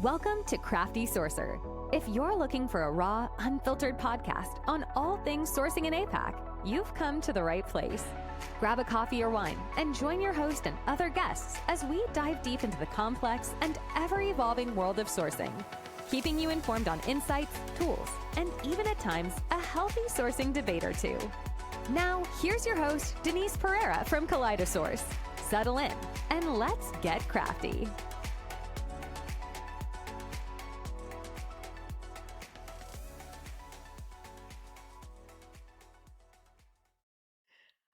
Welcome to Crafty Sourcer. If you're looking for a raw, unfiltered podcast on all things sourcing in APAC, you've come to the right place. Grab a coffee or wine and join your host and other guests as we dive deep into the complex and ever-evolving world of sourcing, keeping you informed on insights, tools, and even at times, a healthy sourcing debate or two. Now, here's your host, Denise Pereira from Kaleidosource. Settle in and let's get crafty.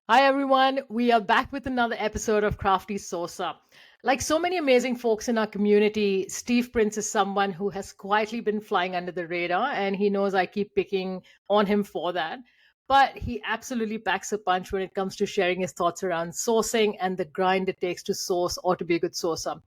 Hi everyone, we are back with another episode of Crafty Sourcer. Like so many amazing folks in our community, Steve Prince is someone who has quietly been flying under the radar, and he knows I keep picking on him for that. But he absolutely packs a punch when it comes to sharing his thoughts around sourcing and the grind it takes to source or to be a good sourcer.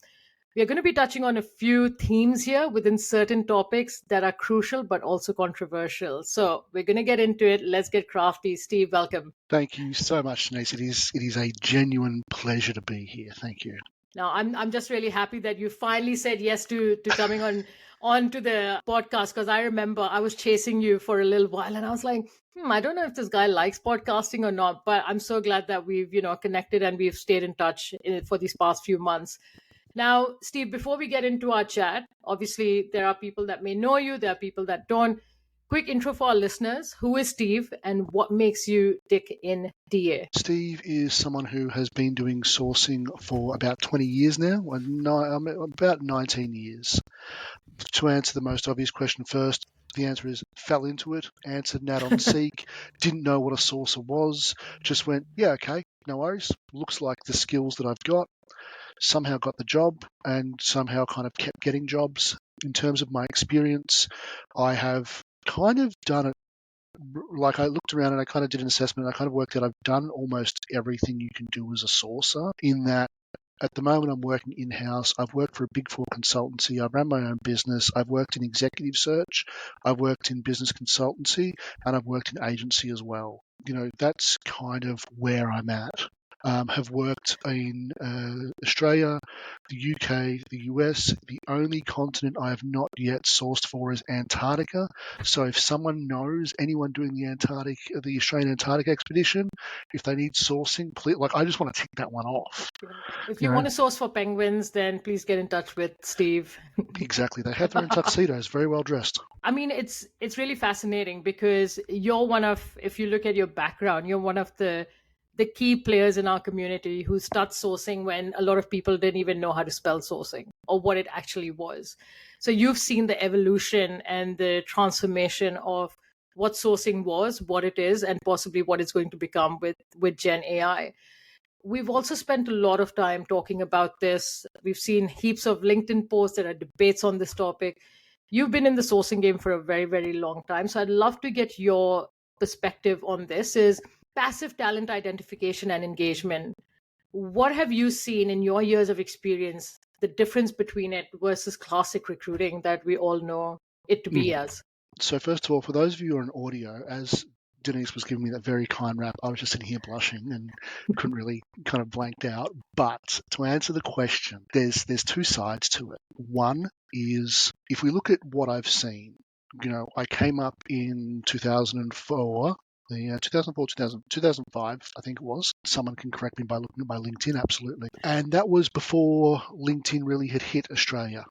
We are going to be touching on a few themes here within certain topics that are crucial but also controversial. So we're going to get into it. Let's get crafty. Steve, welcome. Thank you so much, Denise. It is a genuine pleasure to be here. Thank you. Now, I'm just really happy that you finally said yes to coming on to the podcast, because I remember I was chasing you for a little while and I was like, I don't know if this guy likes podcasting or not, but I'm so glad that we've, connected and we've stayed in touch for these past few months. Now, Steve, before we get into our chat, obviously there are people that may know you, there are people that don't. Quick intro for our listeners. Who is Steve and what makes you tick in DA? Steve is someone who has been doing sourcing for about 20 years now, about 19 years. To answer the most obvious question first, the answer is fell into it, answered Nat on Seek, didn't know what a sourcer was, just went, yeah, okay, no worries, looks like the skills that I've got. Somehow got the job and somehow kind of kept getting jobs. In terms of my experience, I have kind of done it, like I looked around and I kind of did an assessment and I kind of worked out I've done almost everything you can do as a sourcer, in that at the moment I'm working in-house. I've worked for a Big Four consultancy. I've run my own business. I've worked in executive search. I've worked in business consultancy and I've worked in agency as well. That's kind of where I'm at. Have worked in Australia, the UK, the US. The only continent I have not yet sourced for is Antarctica. So if someone knows anyone doing the Australian Antarctic expedition, if they need sourcing, please, I just want to tick that one off. If you want to source for penguins, then please get in touch with Steve. Exactly. They have their own tuxedos, very well dressed. I mean, it's really fascinating because you're one of, if you look at your background, you're one of the key players in our community who start sourcing when a lot of people didn't even know how to spell sourcing or what it actually was. So you've seen the evolution and the transformation of what sourcing was, what it is, and possibly what it's going to become with Gen AI. We've also spent a lot of time talking about this. We've seen heaps of LinkedIn posts. There are debates on this topic. You've been in the sourcing game for a very, very long time. So I'd love to get your perspective on this. Is passive talent identification and engagement. What have you seen in your years of experience, the difference between it versus classic recruiting that we all know it to be as? So first of all, for those of you who are in audio, as Denise was giving me that very kind rap, I was just sitting here blushing and couldn't really, kind of blanked out. But to answer the question, there's two sides to it. One is, if we look at what I've seen, I came up in 2004. 2005, I think it was. Someone can correct me by looking at my LinkedIn, absolutely. And that was before LinkedIn really had hit Australia.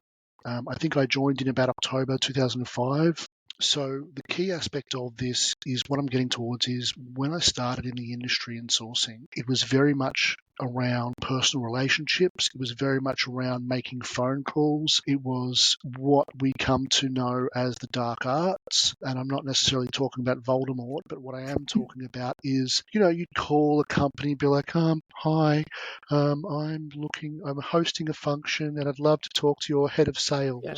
I think I joined in about October 2005. So the key aspect of this is what I'm getting towards is when I started in the industry and sourcing, it was very much around personal relationships. It was very much around making phone calls. It was what we come to know as the dark arts. And I'm not necessarily talking about Voldemort, but what I am talking about is, you'd call a company and be like, hi, I'm hosting a function and I'd love to talk to your head of sales. Yeah.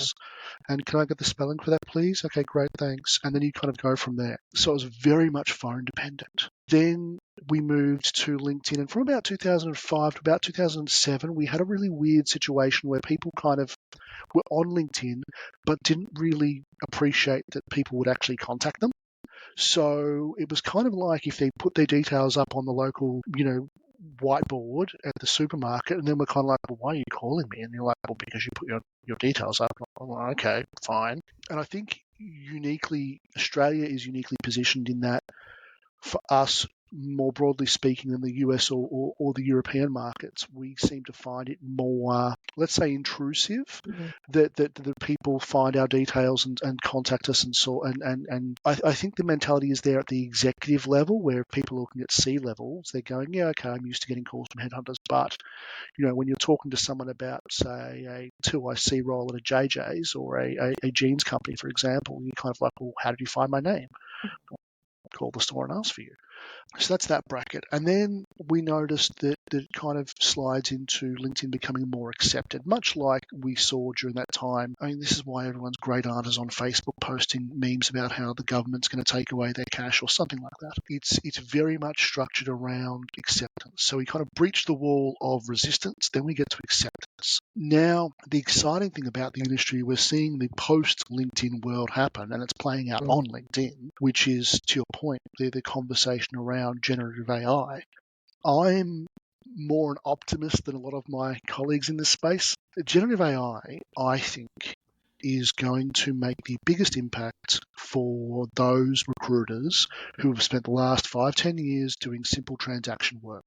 And can I get the spelling for that, please? Okay, great, thanks. And then you kind of go from there. So it was very much phone dependent. Then we moved to LinkedIn, and from about 2005 to about 2007, we had a really weird situation where people kind of were on LinkedIn, but didn't really appreciate that people would actually contact them. So it was kind of like if they put their details up on the local, whiteboard at the supermarket, and then we're kind of like, well, why are you calling me? And you're like, well, because you put your details up. Well, okay, fine. And I think Australia is uniquely positioned in that for us, more broadly speaking, than the US or the European markets, we seem to find it more, let's say, intrusive, that people find our details and contact us and I think the mentality is there at the executive level, where people are looking at C levels, they're going, yeah, okay, I'm used to getting calls from headhunters, but when you're talking to someone about, say, a 2IC role at a JJ's or a jeans company, for example, you're kind of like, well, how did you find my name? Call the store and ask for you. So that's that bracket. And then we noticed that it kind of slides into LinkedIn becoming more accepted, much like we saw during that time. I mean, this is why everyone's great aunt is on Facebook posting memes about how the government's going to take away their cash or something like that. It's very much structured around acceptance. So we kind of breach the wall of resistance, then we get to acceptance. Now, the exciting thing about the industry, we're seeing the post-LinkedIn world happen, and it's playing out on LinkedIn, which is, to your point, the conversation around generative AI. I'm more an optimist than a lot of my colleagues in this space. Generative AI, I think, is going to make the biggest impact for those recruiters who have spent the last 5-10 years doing simple transaction work.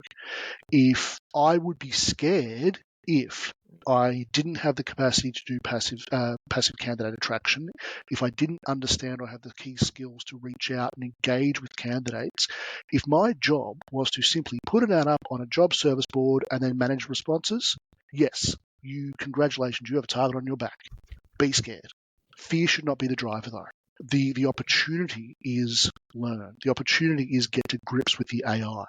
If I would be scared if I didn't have the capacity to do passive candidate attraction, if I didn't understand or have the key skills to reach out and engage with candidates, if my job was to simply put it out up on a job service board and then manage responses, yes, congratulations, you have a target on your back. Be scared. Fear should not be the driver, though. The opportunity is learn. The opportunity is get to grips with the AI.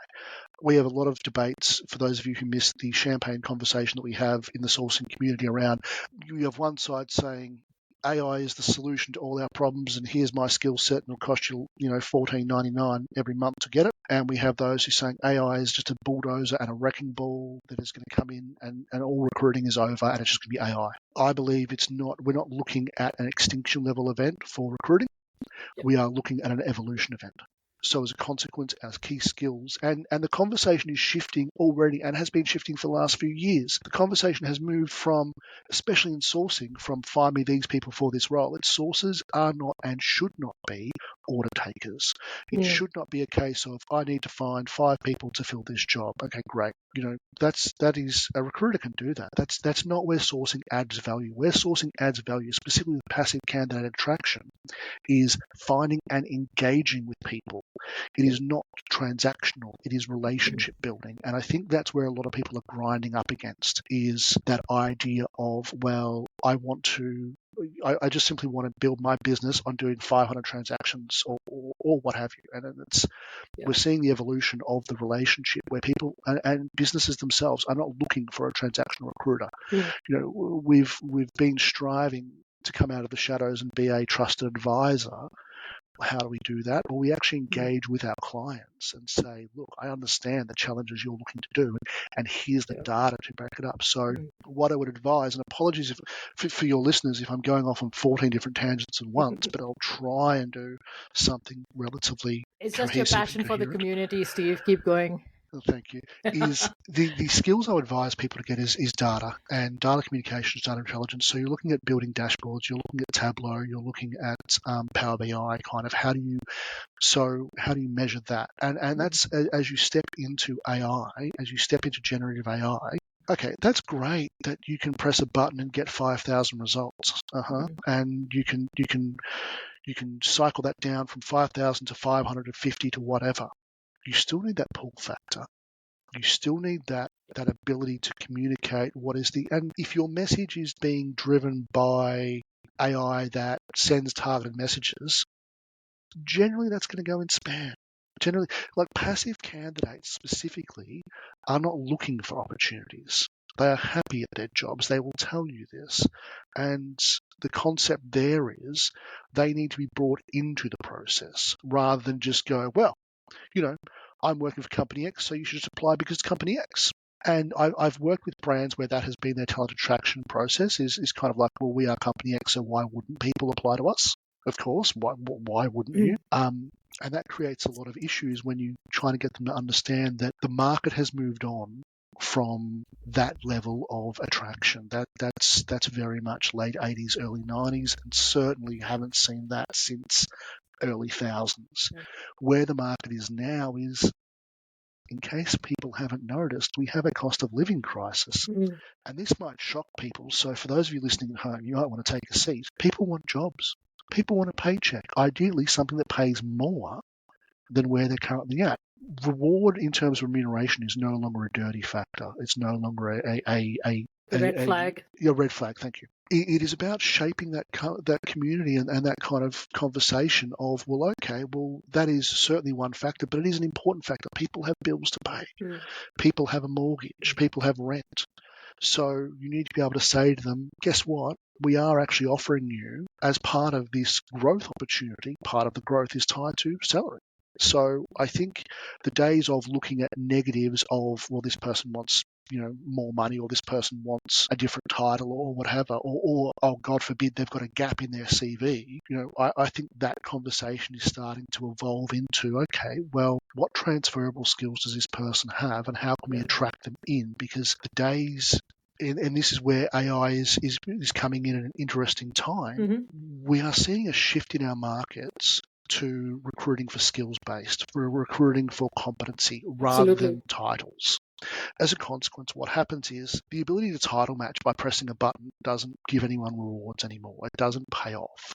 We have a lot of debates, for those of you who missed the champagne conversation that we have in the sourcing community around, you have one side saying AI is the solution to all our problems and here's my skill set and it'll cost you, $14.99 every month to get it. And we have those who are saying AI is just a bulldozer and a wrecking ball that is going to come in and all recruiting is over and it's just going to be AI. I believe we're not looking at an extinction level event for recruiting. Yep. We are looking at an evolution event. So as a consequence, our key skills, and the conversation is shifting already and has been shifting for the last few years. The conversation has moved from, especially in sourcing, from find me these people for this role. Its sources are not and should not be order takers. It should not be a case of, I need to find 5 people to fill this job. Okay, great. That is, a recruiter can do that. That's not where sourcing adds value. Where sourcing adds value, specifically with passive candidate attraction, is finding and engaging with people. It is not transactional. It is relationship building. And I think that's where a lot of people are grinding up against, is that idea of, well, I just simply want to build my business on doing 500 transactions or what have you. And we're seeing the evolution of the relationship where people and businesses themselves are not looking for a transactional recruiter. We've been striving to come out of the shadows and be a trusted advisor. How do we do that? Well, we actually engage with our clients and say, look, I understand the challenges you're looking to do, and here's the data to back it up. So what I would advise, and apologies for your listeners if I'm going off on 14 different tangents at once, but I'll try and do something relatively It's just your passion for the community, Steve. Keep going. Thank you. Is the skills I would advise people to get is data and data communications, data intelligence. So you're looking at building dashboards, you're looking at Tableau, you're looking at Power BI, kind of how do you measure that? And that's as you step into AI, as you step into generative AI. Okay, that's great that you can press a button and get 5,000 results. And you can cycle that down from 5,000 to 500 to 50 to whatever. You still need that pull factor. You still need that ability to communicate and if your message is being driven by AI that sends targeted messages, generally that's going to go in spam. Generally, like passive candidates specifically are not looking for opportunities. They are happy at their jobs. They will tell you this. And the concept there is they need to be brought into the process rather than just go, well, I'm working for Company X, so you should just apply because it's Company X. And I've worked with brands where that has been their talent attraction process is kind of like, well, we are Company X, so why wouldn't people apply to us? Of course, why wouldn't you? And that creates a lot of issues when you're trying to get them to understand that the market has moved on from that level of attraction. That's very much late 80s, early 90s, and certainly haven't seen that since early thousands. Where the market is now is, in case people haven't noticed, we have a cost of living crisis. And this might shock people. So for those of you listening at home, you might want to take a seat. People want jobs. People want a paycheck. Ideally, something that pays more than where they're currently at. Reward in terms of remuneration is no longer a dirty factor. It's no longer a red flag. Red flag, thank you. It is about shaping that community and that kind of conversation of, well, okay, well, that is certainly one factor, but it is an important factor. People have bills to pay. People have a mortgage. People have rent. So you need to be able to say to them, guess what? We are actually offering you, as part of this growth opportunity, part of the growth is tied to salary. So I think the days of looking at negatives of, well, this person wants, more money, or this person wants a different title or whatever, or oh, God forbid, they've got a gap in their CV. I think that conversation is starting to evolve into, okay, well, what transferable skills does this person have, and how can we attract them in? Because the days, and this is where AI is coming in at an interesting time, we are seeing a shift in our markets to recruiting for skills-based, for recruiting for competency rather than titles. As a consequence, what happens is the ability to title match by pressing a button doesn't give anyone rewards anymore. It doesn't pay off.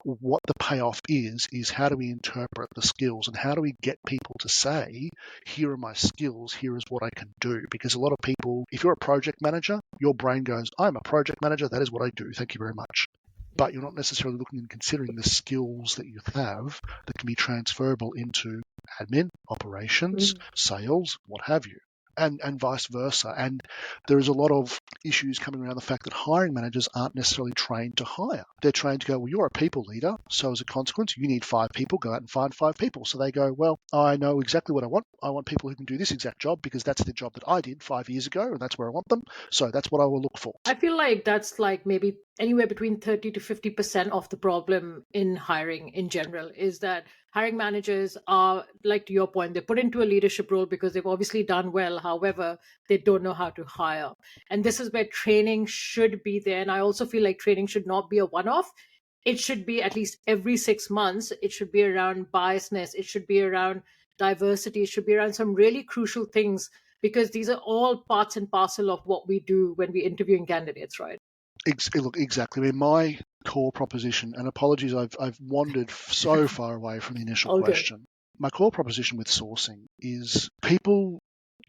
What the payoff is how do we interpret the skills, and how do we get people to say, here are my skills, here is what I can do? Because a lot of people, if you're a project manager, your brain goes, I'm a project manager, that is what I do, thank you very much. But you're not necessarily looking and considering the skills that you have that can be transferable into admin, operations, sales, what have you. And vice versa. And there is a lot of issues coming around the fact that hiring managers aren't necessarily trained to hire. They're trained to go, well, you're a people leader, so as a consequence, you need 5 people, go out and find 5 people. So they go, well, I know exactly what I want. I want people who can do this exact job because that's the job that I did 5 years ago, and that's where I want them. So that's what I will look for. I feel like that's like maybe anywhere between 30 to 50% of the problem in hiring in general, is that hiring managers are, like to your point, they're put into a leadership role because they've obviously done well. However, they don't know how to hire. And this is where training should be there. And I also feel like training should not be a one-off. It should be at least every 6 months. It should be around biasness. It should be around diversity. It should be around some really crucial things, because these are all parts and parcel of what we do when we're interviewing candidates, right? Look, exactly. I mean, my core proposition, and apologies, I've wandered so far away from the initial question. My core proposition with sourcing is people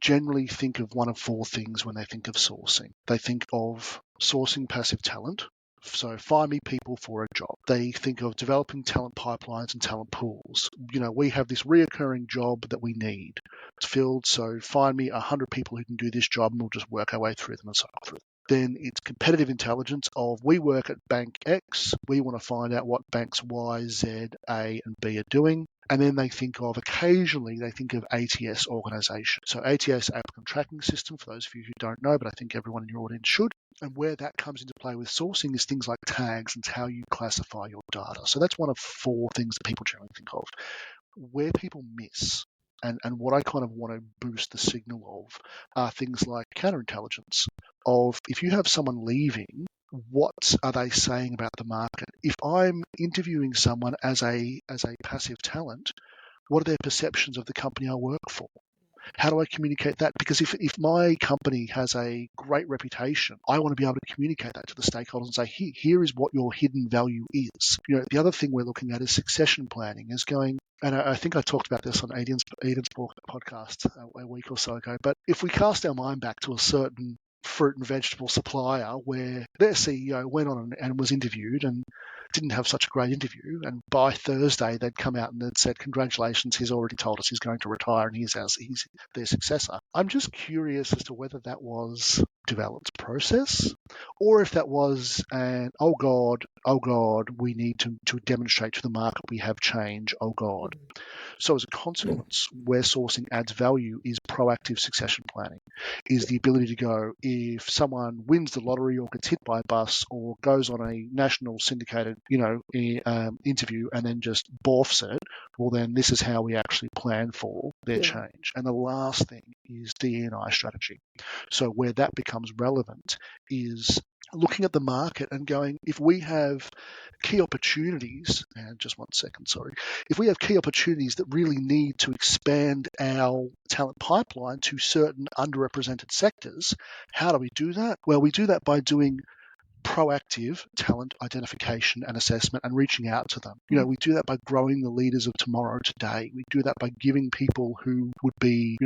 generally think of one of 4 things when they think of sourcing. They think of sourcing passive talent. So find me people for a job. They think of developing talent pipelines and talent pools. We have this reoccurring job that we need. It's filled, so find me 100 people who can do this job, and we'll just work our way through them and cycle through them. Then it's competitive intelligence of, we work at bank X, we want to find out what banks Y, Z, A, and B are doing. And then occasionally they think of ATS organization. So ATS, applicant tracking system, for those of you who don't know, but I think everyone in your audience should. And where that comes into play with sourcing is things like tags and how you classify your data. So that's one of 4 things that people generally think of. Where people miss, and what I kind of want to boost the signal of, are things like counterintelligence of, if you have someone leaving, what are they saying about the market? If I'm interviewing someone as a passive talent, what are their perceptions of the company I work for? How do I communicate that? Because if my company has a great reputation, I want to be able to communicate that to the stakeholders and say, here is what your hidden value is. The other thing we're looking at is succession planning, is going, and I think I talked about this on Eden's podcast a week or so ago, but if we cast our mind back to a certain fruit and vegetable supplier where their CEO went on and was interviewed and didn't have such a great interview, and by Thursday they'd come out and they'd said, congratulations, he's already told us he's going to retire and he's their successor. I'm just curious as to whether that was developed process, or if that was an, oh God, we need to demonstrate to the market we have change, oh God. So as a consequence, where sourcing adds value is proactive succession planning, is the ability to go, if someone wins the lottery or gets hit by a bus or goes on a national syndicated, interview and then just borfs it, well, then this is how we actually plan for their change. And the last thing is DE&I strategy. So where that becomes relevant is looking at the market and going, if we have key opportunities, and just 1 second, sorry, if we have key opportunities that really need to expand our talent pipeline to certain underrepresented sectors, how do we do that? Well, we do that by doing proactive talent identification and assessment and reaching out to them. We do that by growing the leaders of tomorrow today. We do that by giving people who would be,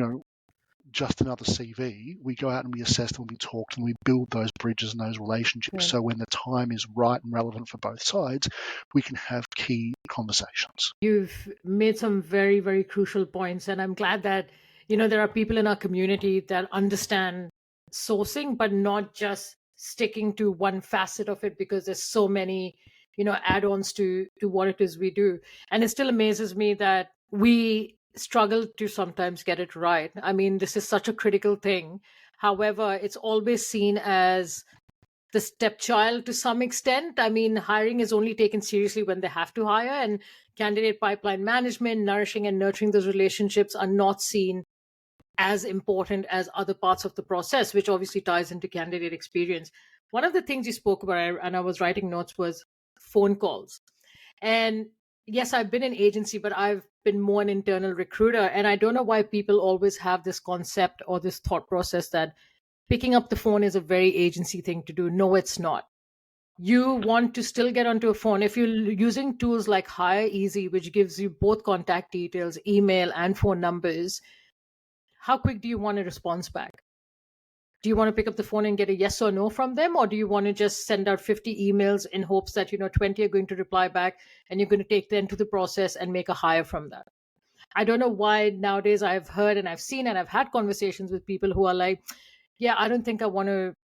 just another CV, we go out and we assess them, we talk to them, we build those bridges and those relationships. So when the time is right and relevant for both sides, we can have key conversations. You've made some very, very crucial points. And I'm glad that, there are people in our community that understand sourcing, but not just sticking to one facet of it, because there's so many, add-ons to what it is we do. And it still amazes me that we struggle to sometimes get it right. I mean, this is such a critical thing. However, it's always seen as the stepchild to some extent. I mean, hiring is only taken seriously when they have to hire, and candidate pipeline management, nourishing and nurturing those relationships are not seen as important as other parts of the process, which obviously ties into candidate experience. One of the things you spoke about, and I was writing notes, was phone calls. And yes, I've been in agency, but I've been more an internal recruiter. And I don't know why people always have this concept or this thought process that picking up the phone is a very agency thing to do. No, it's not. You want to still get onto a phone. If you're using tools like Hire Easy, which gives you both contact details, email and phone numbers, how quick do you want a response back? Do you want to pick up the phone and get a yes or no from them? Or do you want to just send out 50 emails in hopes that, 20 are going to reply back and you're going to take them to the process and make a hire from that? I don't know why nowadays I've heard and I've seen and I've had conversations with people who are like, yeah, I don't think I want to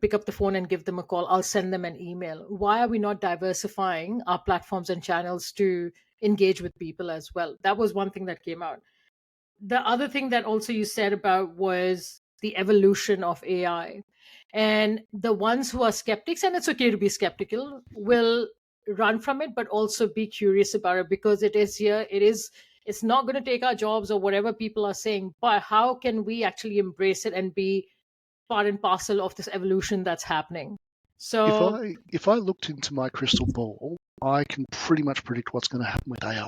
pick up the phone and give them a call. I'll send them an email. Why are we not diversifying our platforms and channels to engage with people as well? That was one thing that came out. The other thing that also you said about was the evolution of AI. And the ones who are skeptics, and it's okay to be skeptical, will run from it, but also be curious about it, because it is here. It's not going to take our jobs or whatever people are saying, but how can we actually embrace it and be part and parcel of this evolution that's happening? So if I looked into my crystal ball, I can pretty much predict what's going to happen with AI.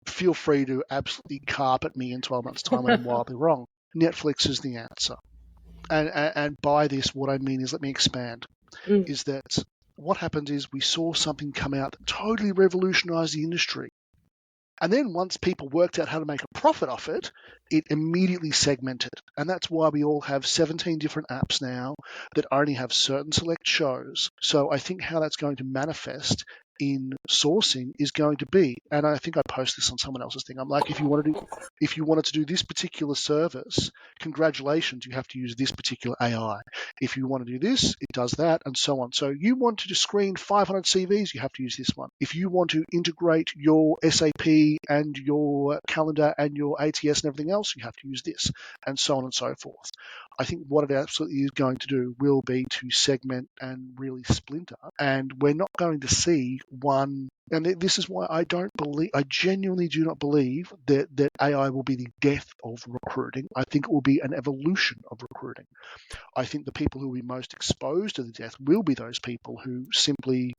Feel free to absolutely carpet me in 12 months' time when I'm wildly wrong. Netflix is the answer. And by this, what I mean is, let me expand, is that what happened is we saw something come out that totally revolutionized the industry. And then once people worked out how to make a profit off it, it immediately segmented. And that's why we all have 17 different apps now that only have certain select shows. So I think how that's going to manifest in sourcing is going to be, and I think I post this on someone else's thing, I'm like, if you wanted to do this particular service, congratulations, you have to use this particular AI. If you want to do this, it does that, and so on. So you want to screen 500 CVs, you have to use this one. If you want to integrate your SAP and your calendar and your ATS and everything else, you have to use this, and so on and so forth. I think what it absolutely is going to do will be to segment and really splinter, and we're not going to see one. And this is why I genuinely do not believe that AI will be the death of recruiting. I think it will be an evolution of recruiting. I think the people who will be most exposed to the death will be those people who simply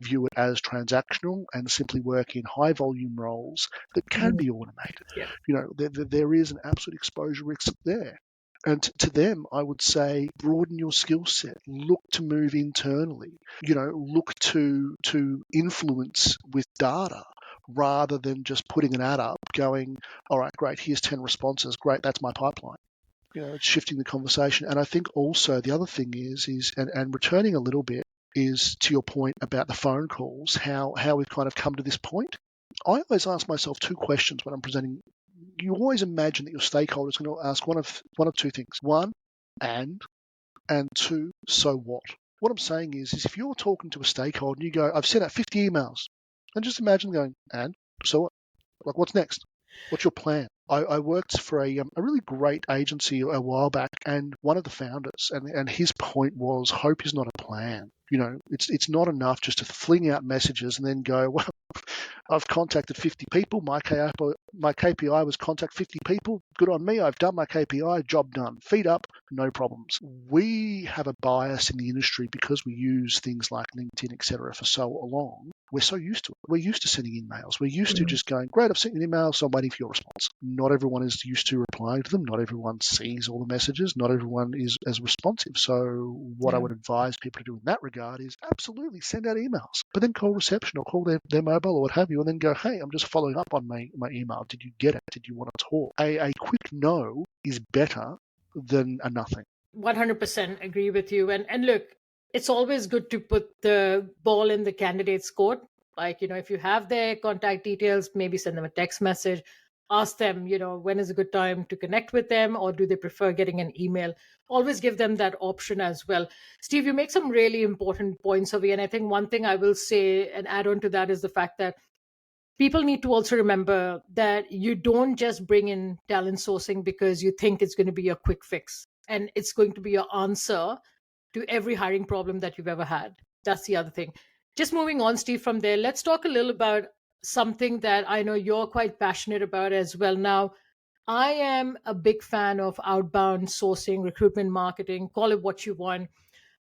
view it as transactional and simply work in high volume roles that can be automated. Yeah. There is an absolute exposure risk there. And to them, I would say, broaden your skill set. Look to move internally. Look to influence with data rather than just putting an ad up going, all right, great, here's 10 responses. Great, that's my pipeline. It's shifting the conversation. And I think also the other thing is and returning a little bit, is to your point about the phone calls, how we've kind of come to this point. I always ask myself two questions when I'm presenting. You always imagine that your stakeholder is going to ask one of two things. One, and And two, so what? What I'm saying is if you're talking to a stakeholder and you go, I've sent out 50 emails, and just imagine going, and so what? Like, what's next? What's your plan? I worked for a really great agency a while back, and one of the founders, and his point was, hope is not a plan. It's not enough just to fling out messages and then go, well, I've contacted 50 people. My KPI was contact 50 people. Good on me. I've done my KPI. Job done. Feet up. No problems. We have a bias in the industry because we use things like LinkedIn, etc. for so long. We're so used to it. We're used to sending emails. We're used to just going, great, I've sent you an email, so I'm waiting for your response. Not everyone is used to replying to them. Not everyone sees all the messages. Not everyone is as responsive. So what I would advise people to do in that regard is absolutely send out emails, but then call reception or call their mobile or what have you, and then go, hey, I'm just following up on my email. Did you get it? Did you want to talk? A quick no is better than a nothing. 100% agree with you. And look, it's always good to put the ball in the candidate's court. Like, if you have their contact details, maybe send them a text message, ask them, when is a good time to connect with them, or do they prefer getting an email? Always give them that option as well. Steve, you make some really important points, Avi, and I think one thing I will say and add on to that is the fact that people need to also remember that you don't just bring in talent sourcing because you think it's going to be a quick fix and it's going to be your answer to every hiring problem that you've ever had. That's the other thing. Just moving on, Steve, from there, let's talk a little about something that I know you're quite passionate about as well. Now, I am a big fan of outbound sourcing, recruitment marketing, call it what you want.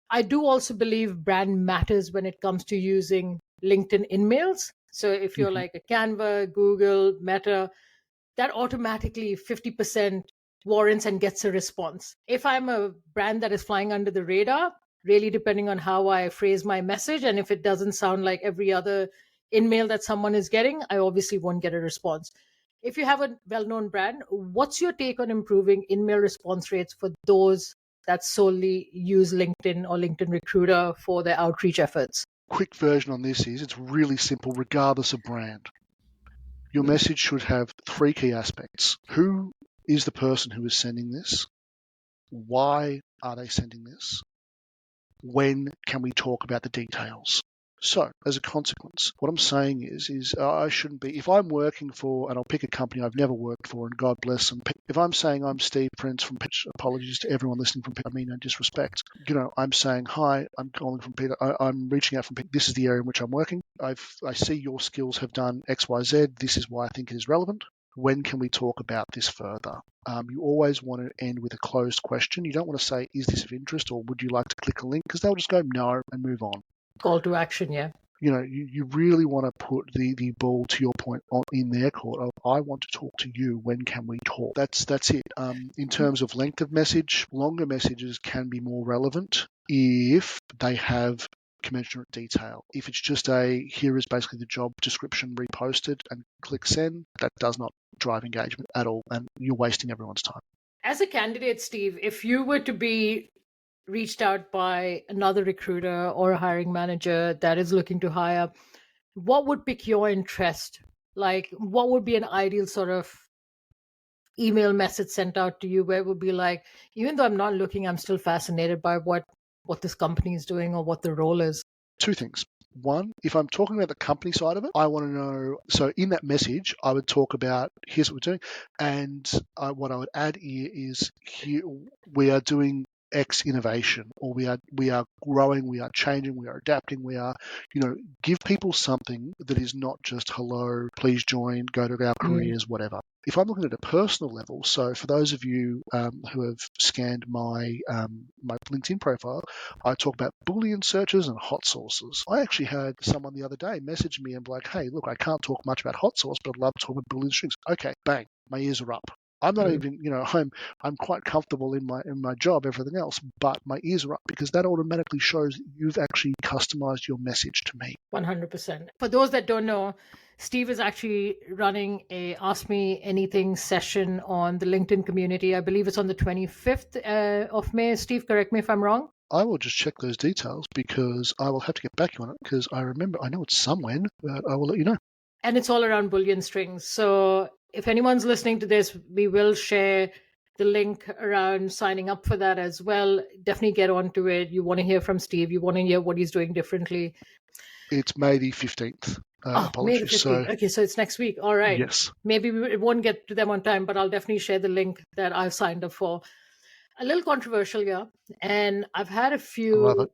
I do also believe brand matters when it comes to using LinkedIn InMails. So if you're like a Canva, Google, Meta, that automatically 50% warrants and gets a response. If I'm a brand that is flying under the radar, really depending on how I phrase my message, and if it doesn't sound like every other InMail that someone is getting, I obviously won't get a response. If you have a well-known brand, what's your take on improving InMail response rates for those that solely use LinkedIn or LinkedIn Recruiter for their outreach efforts? Quick version on this is it's really simple regardless of brand. Your message should have three key aspects. Who is the person who is sending this? Why are they sending this? When can we talk about the details? So, as a consequence, what I'm saying is I shouldn't be, if I'm working for, and I'll pick a company I've never worked for, and God bless them, if I'm saying I'm Steve Prince from Pitch, apologies to everyone listening from Pitch, I mean no disrespect, I'm saying, hi, I'm calling from Peter, I'm reaching out from Peter, this is the area in which I'm working, I see your skills have done X, Y, Z, this is why I think it is relevant. When can we talk about this further? You always want to end with a closed question. You don't want to say, is this of interest, or would you like to click a link? Because they'll just go no and move on. Call to action, yeah. You really want to put the ball, to your point, in their court of, I want to talk to you. When can we talk? That's it. In terms of length of message, longer messages can be more relevant if they have commensurate detail. If it's just here is basically the job description reposted and click send, that does not drive engagement at all, and you're wasting everyone's time. As a candidate, Steve, if you were to be reached out by another recruiter or a hiring manager that is looking to hire, what would pique your interest? Like, what would be an ideal sort of email message sent out to you where it would be like, even though I'm not looking, I'm still fascinated by what this company is doing or what the role is? Two things. One, if I'm talking about the company side of it, I want to know, so in that message, I would talk about, here's what we're doing, and what I would add here is, here we are doing X innovation, or we are growing, we are changing, we are adapting, we are, give people something that is not just hello, please join, go to our careers, whatever. If I'm looking at a personal level, so for those of you who have scanned my my LinkedIn profile, I talk about Boolean searches and hot sources. I actually had someone the other day message me and be like, hey, look, I can't talk much about hot source, but I'd love to talk about Boolean strings. Okay, bang, my ears are up. I'm not even, I'm quite comfortable in my job, everything else, but my ears are up because that automatically shows that you've actually customized your message to me. 100%. For those that don't know, Steve is actually running a Ask Me Anything session on the LinkedIn community. I believe it's on the 25th of May. Steve, correct me if I'm wrong. I will just check those details because I will have to get back on it because I know it's somewhere, but I will let you know. And it's all around Boolean strings. So if anyone's listening to this, we will share the link around signing up for that as well. Definitely get onto it. You want to hear from Steve. You want to hear what he's doing differently. It's May the 15th. May the Apologies. 15th. So, Okay, so it's next week. All right. yes. Maybe it won't get to them on time, but I'll definitely share the link that I've signed up for. A little controversial here, and I've had a I love few it.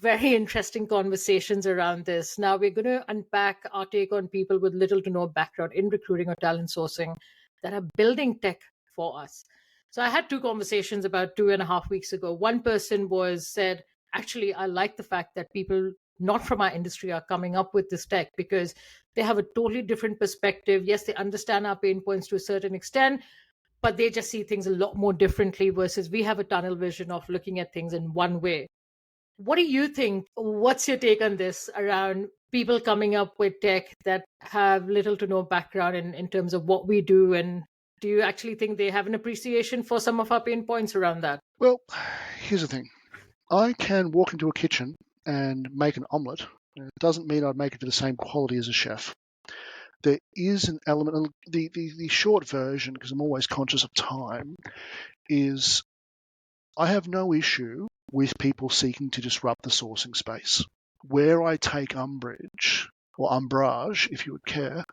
very interesting conversations around this. Now we're going to unpack our take on people with little to no background in recruiting or talent sourcing that are building tech for us. So I had two conversations about 2.5 weeks ago. One person said, actually, I like the fact that people not from our industry are coming up with this tech because they have a totally different perspective. Yes, they understand our pain points to a certain extent, but they just see things a lot more differently versus we have a tunnel vision of looking at things in one way. What do you think? What's your take on this around people coming up with tech that have little to no background in terms of what we do? And do you actually think they have an appreciation for some of our pain points around that? Well, here's the thing. I can walk into a kitchen and make an omelette. It doesn't mean I'd make it to the same quality as a chef. There is an element, and the short version, because I'm always conscious of time, is I have no issue with people seeking to disrupt the sourcing space. Where I take umbrage, or umbrage, if you would care,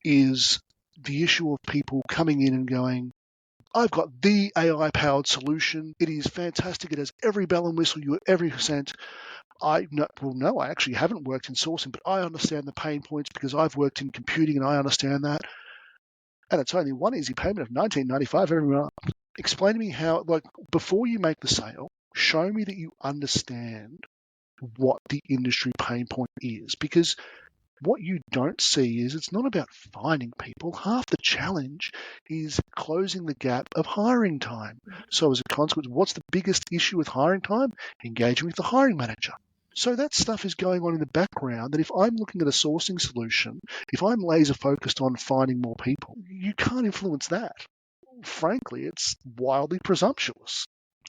is the issue of people coming in and going, I've got the AI-powered solution. It is fantastic. It has every bell and whistle you ever sent. I actually haven't worked in sourcing, but I understand the pain points because I've worked in computing and I understand that. And it's only one easy payment of $19.95 every month. Explain to me how, before you make the sale, show me that you understand what the industry pain point is. Because what you don't see is it's not about finding people. Half the challenge is closing the gap of hiring time. So as a consequence, what's the biggest issue with hiring time? Engaging with the hiring manager. So that stuff is going on in the background that if I'm looking at a sourcing solution, if I'm laser focused on finding more people, you can't influence that. Frankly, it's wildly presumptuous.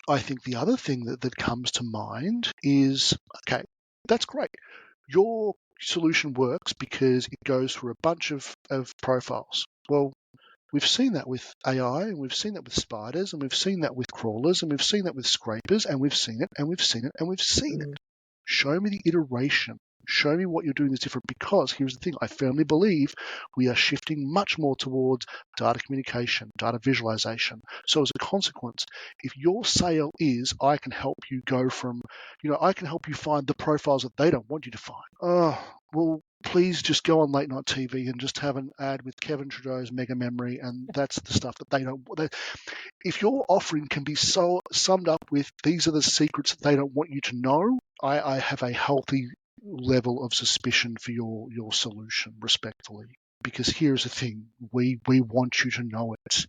I think the other thing that comes to mind is, okay, that's great. Your solution works because it goes through a bunch of profiles. Well, we've seen that with AI, and we've seen that with spiders, and we've seen that with crawlers, and we've seen that with scrapers, and we've seen it, and we've seen it, and we've seen it. Show me the iteration. Show me what you're doing is different, because here's the thing. I firmly believe we are shifting much more towards data communication, data visualization. So as a consequence, if your sale is, I can help you go from, I can help you find the profiles that they don't want you to find. Oh, well, please just go on late night TV and just have an ad with Kevin Trudeau's mega memory, and that's the stuff that they don't want. If your offering can be so summed up with, these are the secrets that they don't want you to know, I have a healthy level of suspicion for your solution, respectfully. Because here's the thing, we want you to know it.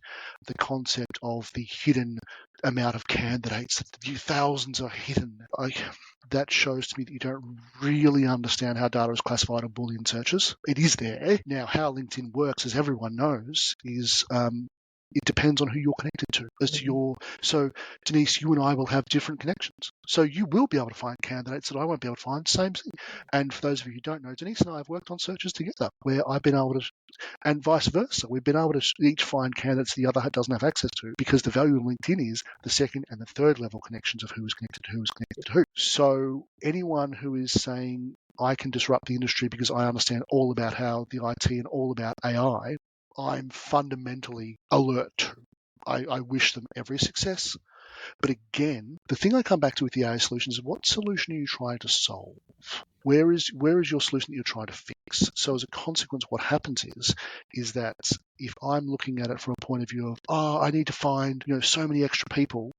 The concept of the hidden amount of candidates, thousands are hidden. That shows to me that you don't really understand how data is classified on Boolean searches. It is there. Now, how LinkedIn works, as everyone knows, is it depends on who you're connected to. So Denise, you and I will have different connections. So you will be able to find candidates that I won't be able to find. Same thing. And for those of you who don't know, Denise and I have worked on searches together where I've been able to, and vice versa. We've been able to each find candidates the other doesn't have access to, because the value of LinkedIn is the second and the third level connections of who is connected to who is connected to who. So anyone who is saying, I can disrupt the industry because I understand all about how the IT and all about AI, I'm fundamentally alert to. I wish them every success. But again, the thing I come back to with the AI solutions is, what solution are you trying to solve? Where is your solution that you're trying to fix? So as a consequence, what happens is that if I'm looking at it from a point of view of, I need to find so many extra people.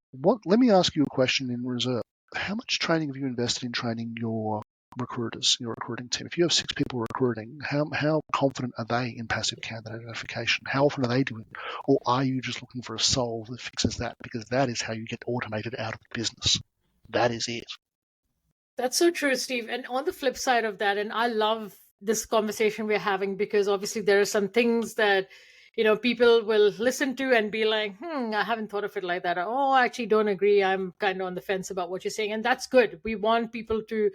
Let me ask you a question in reserve. How much training have you invested in training your recruiters, your recruiting team? If you have 6 people recruiting, how confident are they in passive candidate identification? How often are they doing it? Or are you just looking for a solve that fixes that? Because that is how you get automated out of the business. That is it. That's so true, Steve. And on the flip side of that, and I love this conversation we're having, because obviously there are some things that people will listen to and be like, I haven't thought of it like that. Or, I actually don't agree. I'm kind of on the fence about what you're saying. And that's good. We want people to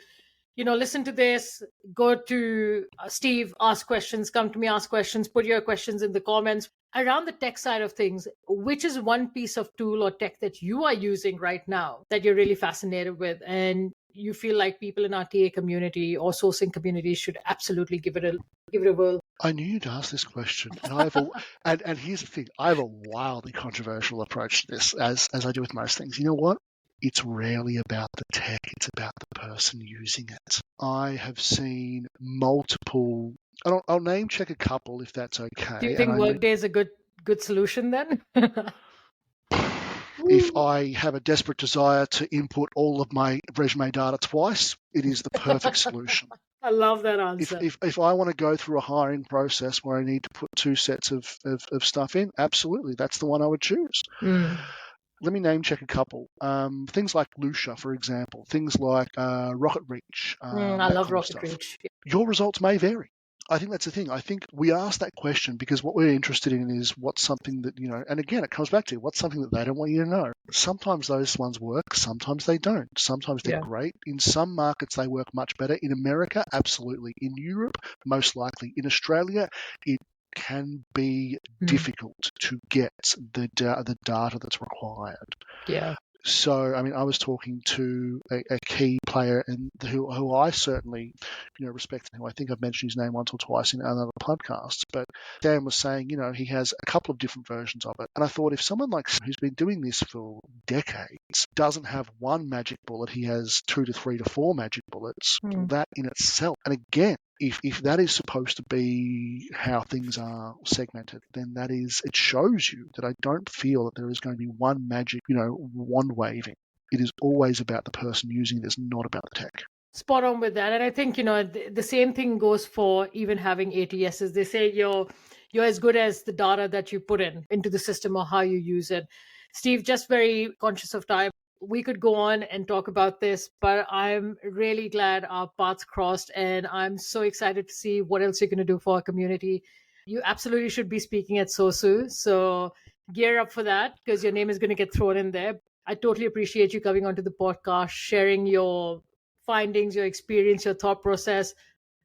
listen to this, go to Steve, ask questions, come to me, ask questions, put your questions in the comments. Around the tech side of things, which is one piece of tool or tech that you are using right now that you're really fascinated with and you feel like people in our TA community or sourcing community should absolutely give it a whirl? I knew you'd ask this question, and I have and here's the thing: I have a wildly controversial approach to this, as I do with most things. You know what? It's rarely about the tech; it's about the person using it. I have seen multiple. I'll name check a couple if that's okay. Do you think Workday is a good solution then? If I have a desperate desire to input all of my resume data twice, it is the perfect solution. I love that answer. If I want to go through a hiring process where I need to put two sets of stuff in, absolutely, that's the one I would choose. Let me name check a couple. Things like Lucia, for example. Things like Rocket Reach. I love Rocket Reach. Your results may vary. I think that's the thing. I think we ask that question because what we're interested in is what's something that, and again, it comes back to what's something that they don't want you to know. Sometimes those ones work, sometimes they don't. Sometimes they're great. In some markets, they work much better. In America, absolutely. In Europe, most likely. In Australia, it can be difficult to get the data that's required. Yeah. So, I mean, I was talking to a key player and who I certainly, respect, and who I think I've mentioned his name once or twice in other podcasts. But Dan was saying, he has a couple of different versions of it. And I thought if someone like who's been doing this for decades doesn't have one magic bullet, he has 2 to 3 to 4 magic bullets, that in itself. And again, if that is supposed to be how things are segmented, then it shows you that I don't feel that there is going to be one magic, wand waving. It is always about the person using it. It's not about the tech. Spot on with that. And I think, the same thing goes for even having ATSs. They say you're as good as the data that you put into the system or how you use it. Steve, just very conscious of time. We could go on and talk about this, but I'm really glad our paths crossed, and I'm so excited to see what else you're going to do for our community. You absolutely should be speaking at SOSU, so gear up for that because your name is going to get thrown in there. I totally appreciate you coming onto the podcast, sharing your findings, your experience, your thought process.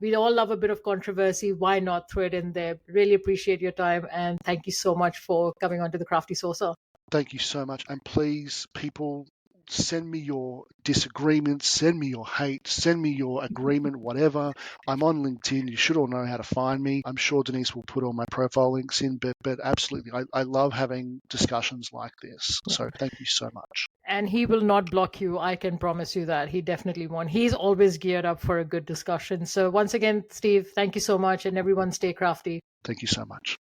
We all love a bit of controversy. Why not throw it in there? Really appreciate your time, and thank you so much for coming onto the Crafty Sourcer. Thank you so much. And please, people, send me your disagreements, send me your hate, send me your agreement, whatever. I'm on LinkedIn. You should all know how to find me. I'm sure Denise will put all my profile links in, but absolutely, I love having discussions like this. So thank you so much. And he will not block you. I can promise you that. He definitely won't. He's always geared up for a good discussion. So once again, Steve, thank you so much. And everyone stay crafty. Thank you so much.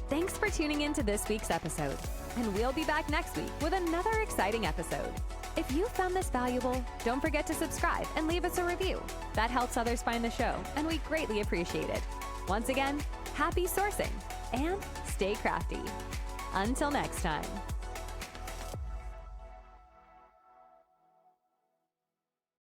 Thanks for tuning in to this week's episode. And we'll be back next week with another exciting episode. If you found this valuable, don't forget to subscribe and leave us a review. That helps others find the show, and we greatly appreciate it. Once again, happy sourcing and stay crafty. Until next time.